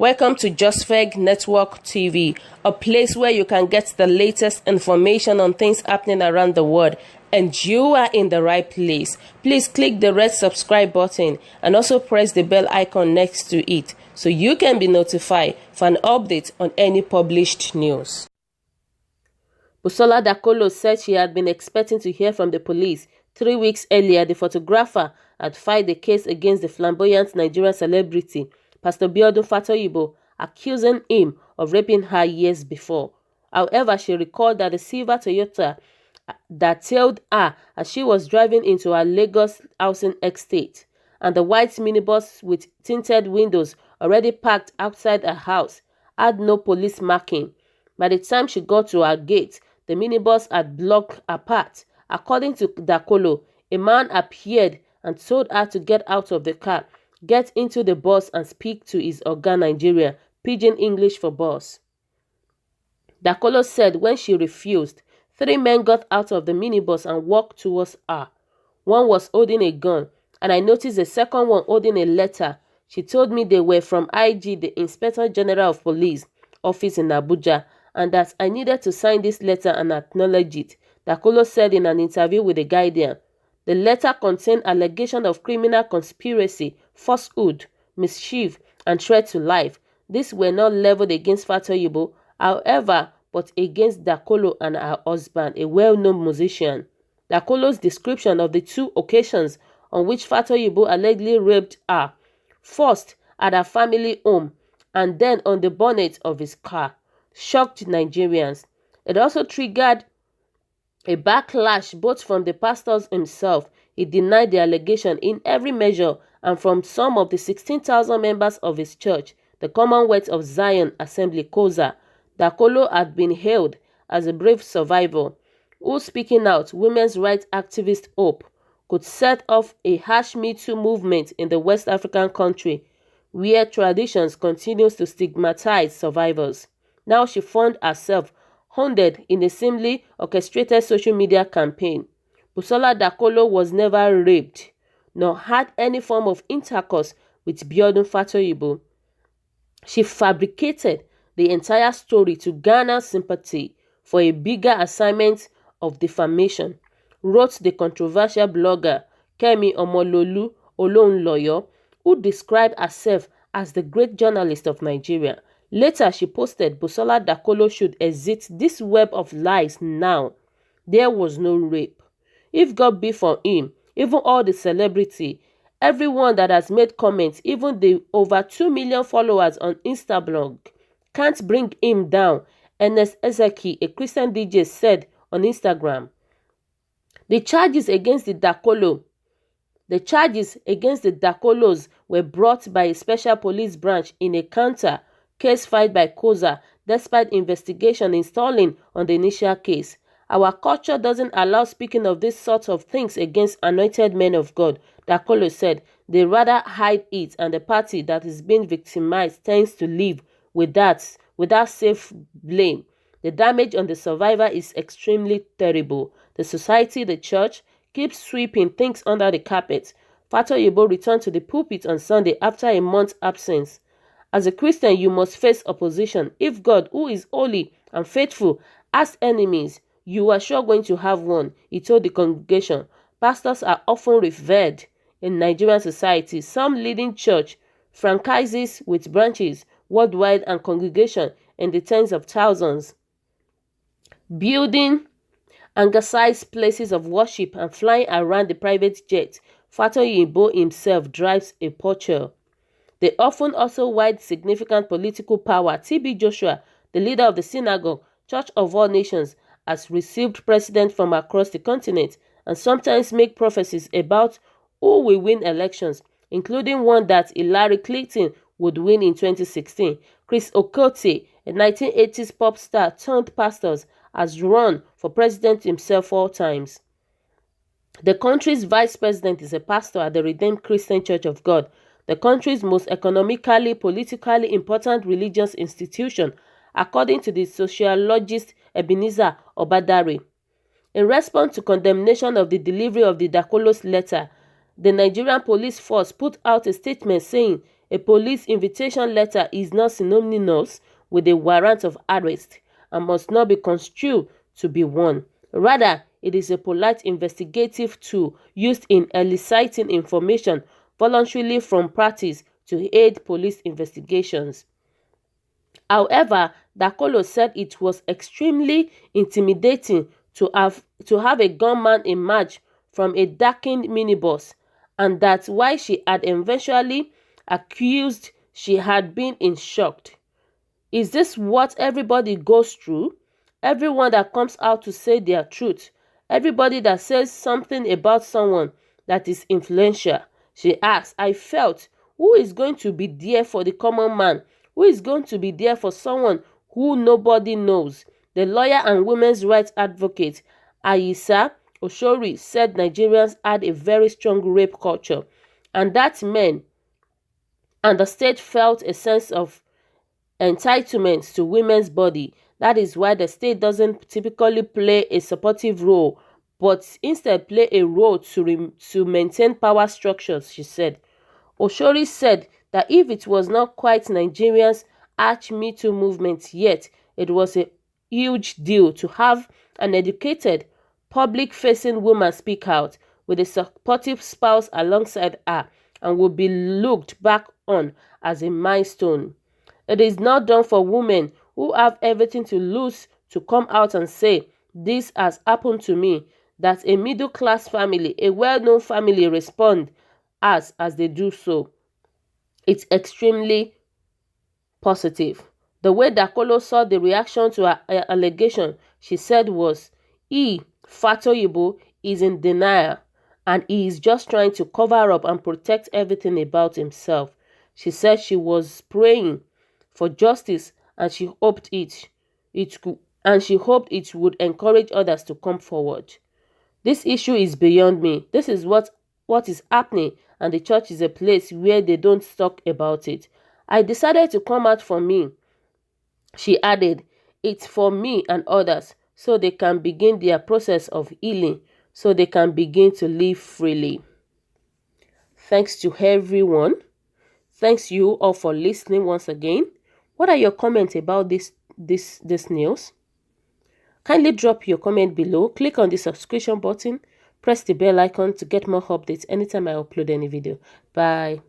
Welcome to JustFeg Network TV, a place where you can get the latest information on things happening around the world. And you are in the right place. Please click the red subscribe button and also press the bell icon next to it so you can be notified for an update on any published news. Busola Dakolo said she had been expecting to hear from the police. 3 weeks earlier, the photographer had filed a case against the flamboyant Nigerian celebrity, Pastor Biodun Fatoyibo, accusing him of raping her years before. However, she recalled that the silver Toyota that tailed her as she was driving into her Lagos housing estate, and the white minibus with tinted windows already parked outside her house had no police marking. By the time she got to her gate, the minibus had blocked her path. According to Dakolo, a man appeared and told her to get out of the car, get into the bus and speak to his Oga Nigeria, pidgin English for boss. Dakolo said when she refused, 3 men got out of the minibus and walked towards her. One was holding a gun, and I noticed the second one holding a letter. She told me they were from IG, the Inspector General of Police office in Abuja, and that I needed to sign this letter and acknowledge it, Dakolo said in an interview with The Guardian. The letter contained allegations of criminal conspiracy, falsehood, mischief, and threat to life. These were not leveled against Fatoyibo, however, but against Dakolo and her husband, a well-known musician. Dakolo's description of the 2 occasions on which Fatoyibo allegedly raped her, first at her family home and then on the bonnet of his car, shocked Nigerians. It also triggered a backlash both from the pastor himself. He denied the allegation in every measure, and from some of the 16,000 members of his church, the Commonwealth of Zion Assembly Coza. Dakolo had been hailed as a brave survivor who, speaking out, women's rights activist Hope, could set off a harsh Me Too movement in the West African country, where traditions continues to stigmatize survivors. Now she found herself hounded in a seemingly orchestrated social media campaign. Busola Dakolo was never raped, nor had any form of intercourse with Biodun Fatoyibo. She fabricated the entire story to garner sympathy for a bigger assignment of defamation, wrote the controversial blogger Kemi Omololu Olonloyo, who described herself as the great journalist of Nigeria. Later, she posted, Busola Dakolo should exit this web of lies now. There was no rape. If God be for him, even all the celebrity, everyone that has made comments, even the over 2 million followers on Instablog, can't bring him down, Ernest Ezeki, a Christian DJ, said on Instagram. The charges against the Dakolos were brought by a special police branch in a counter case filed by Coza, despite investigation installing on the initial case. Our culture doesn't allow speaking of these sorts of things against anointed men of God, Dakolo said. They rather hide it, and the party that is being victimized tends to live without safe blame. The damage on the survivor is extremely terrible. The society, the church, keeps sweeping things under the carpet. Fatoyibo returned to the pulpit on Sunday after a month's absence. As a Christian, you must face opposition. If God, who is holy and faithful, has enemies, you are sure going to have one, he told the congregation. Pastors are often revered in Nigerian society. Some leading church franchises with branches worldwide and congregation in the tens of thousands, building Anga-sized places of worship and flying around the private jet. Fatoyibo himself drives a Porsche. They often also wield significant political power. TB Joshua, the leader of the Synagogue Church of All Nations, has received presidents from across the continent and sometimes make prophecies about who will win elections, including one that Hillary Clinton would win in 2016. Chris Okotie, a 1980s pop star turned pastor, has run for president himself 4 times. The country's vice president is a pastor at the Redeemed Christian Church of God, the country's most economically, politically important religious institution, according to the sociologist Ebenezer Obadare. In response to condemnation of the delivery of the Dakolo's letter, the Nigerian police force put out a statement saying A police invitation letter is not synonymous with a warrant of arrest and must not be construed to be one. Rather, it is a polite investigative tool used in eliciting information voluntarily from parties to aid police investigations. However, Dakolo said it was extremely intimidating to have a gunman emerge from a darkened minibus, and that while she had eventually accused, she had been in shock. Is this what everybody goes through? Everyone that comes out to say their truth. Everybody that says something about someone that is influential. She asked, I felt, who is going to be there for the common man? Who is going to be there for someone who nobody knows? The lawyer and women's rights advocate, Aisha Oshori, said Nigerians had a very strong rape culture and that men and the state felt a sense of entitlement to women's body. That is why the state doesn't typically play a supportive role, but instead play a role to maintain power structures, she said. Oshori said that if it was not quite Nigeria's arch Me Too movement yet, it was a huge deal to have an educated, public-facing woman speak out with a supportive spouse alongside her and would be looked back on as a milestone. It is not done for women who have everything to lose to come out and say, this has happened to me, that a middle-class family, a well-known family respond as they do so. It's extremely positive. The way Dakolo saw the reaction to her allegation, she said was, Fatoyibo is in denial and he is just trying to cover up and protect everything about himself. She said she was praying for justice and she hoped it would encourage others to come forward. This issue is beyond me. This is what is happening, and the church is a place where they don't talk about it. I decided to come out for me. She added, it's for me and others, so they can begin their process of healing, so they can begin to live freely. Thanks to everyone. Thanks you all for listening once again. What are your comments about this news? Kindly drop your comment below. Click on the subscription button. Press the bell icon to get more updates anytime I upload any video. Bye.